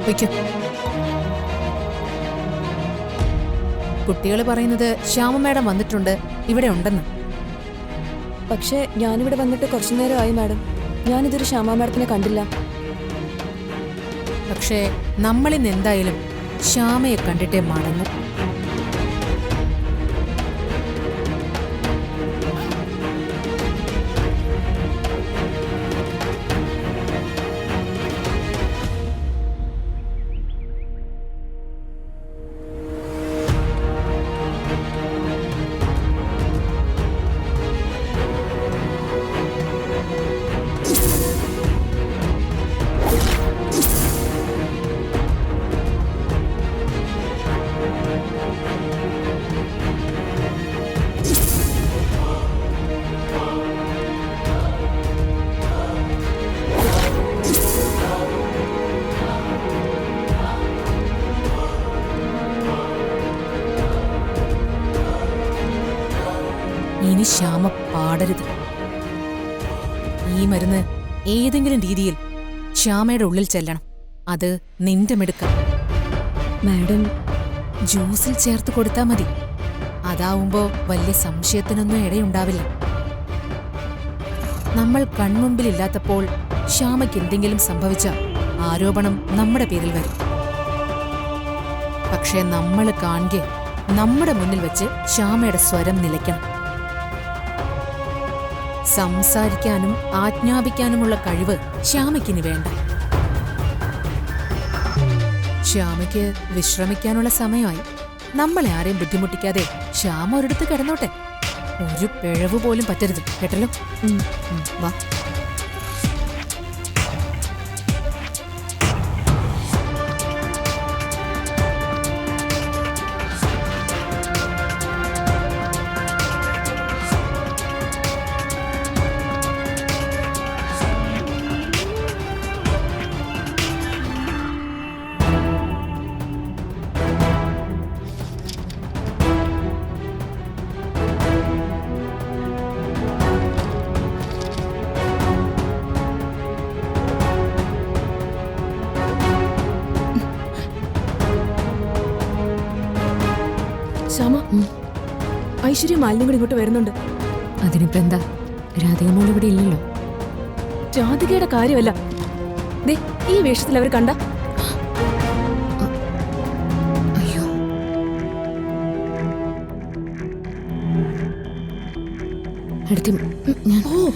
വയ്ക്കൂ. കുട്ടികൾ പറയുന്നത് ശ്യാമ മാഡം വന്നിട്ടുണ്ട്, ഇവിടെ ഉണ്ടെന്ന്. പക്ഷേ ഞാനിവിടെ വന്നിട്ട് കുറച്ചു നേരമായി മാഡം. ഞാനിതൊരു ശ്യാമ മാഡത്തിനെ കണ്ടില്ല. പക്ഷേ നമ്മളിന്ന് എന്തായാലും ശ്യാമയെ കണ്ടിട്ടേ മടങ്ങും. ഇനി ശ്യാമ പാടരുത്. ഈ മരുന്ന് ഏതെങ്കിലും രീതിയിൽ ശ്യാമയുടെ ഉള്ളിൽ ചെല്ലണം. അത് നിന്റെ മിടുക്കം. മാഡം, ജ്യൂസിൽ ചേർത്ത് കൊടുത്താ മതി. അതാവുമ്പോ വലിയ സംശയത്തിനൊന്നും ഇടയുണ്ടാവില്ല. നമ്മൾ കൺമുമ്പിലില്ലാത്തപ്പോൾ ശ്യാമയ്ക്ക് എന്തെങ്കിലും സംഭവിച്ച ആരോപണം നമ്മുടെ പേരിൽ വരും. പക്ഷേ നമ്മൾ കാണുക നമ്മുടെ മുന്നിൽ വെച്ച് ശ്യാമയുടെ സ്വരം നിലയ്ക്കണം. സംസാരിക്കാനും ആജ്ഞാപിക്കാനുമുള്ള കഴിവ് ശ്യാമയ്ക്കിനി വേണ്ട. ശ്യാമയ്ക്ക് വിശ്രമിക്കാനുള്ള സമയമായി. നമ്മളെ ആരെയും ബുദ്ധിമുട്ടിക്കാതെ ശ്യാമ ഒരിടത്ത് കിടന്നോട്ടെ. ഒരു പിഴവ് പോലും പറ്റരുത്, കേട്ടല്ലോ? വാ. ശ്യാമ, ഐശ്വര്യ മാലിന്യം കൂടി ഇങ്ങോട്ട് വരുന്നുണ്ട്. അതിനിപ്പോ എന്താ? രാധികമോൾ ഇവിടെ ഇല്ലല്ലോ. രാധികയുടെ കാര്യമല്ല, ദേ ഈ വേഷത്തിൽ അവർ കണ്ട. അയ്യോ, അടുത്ത് ഞാൻ. ഓ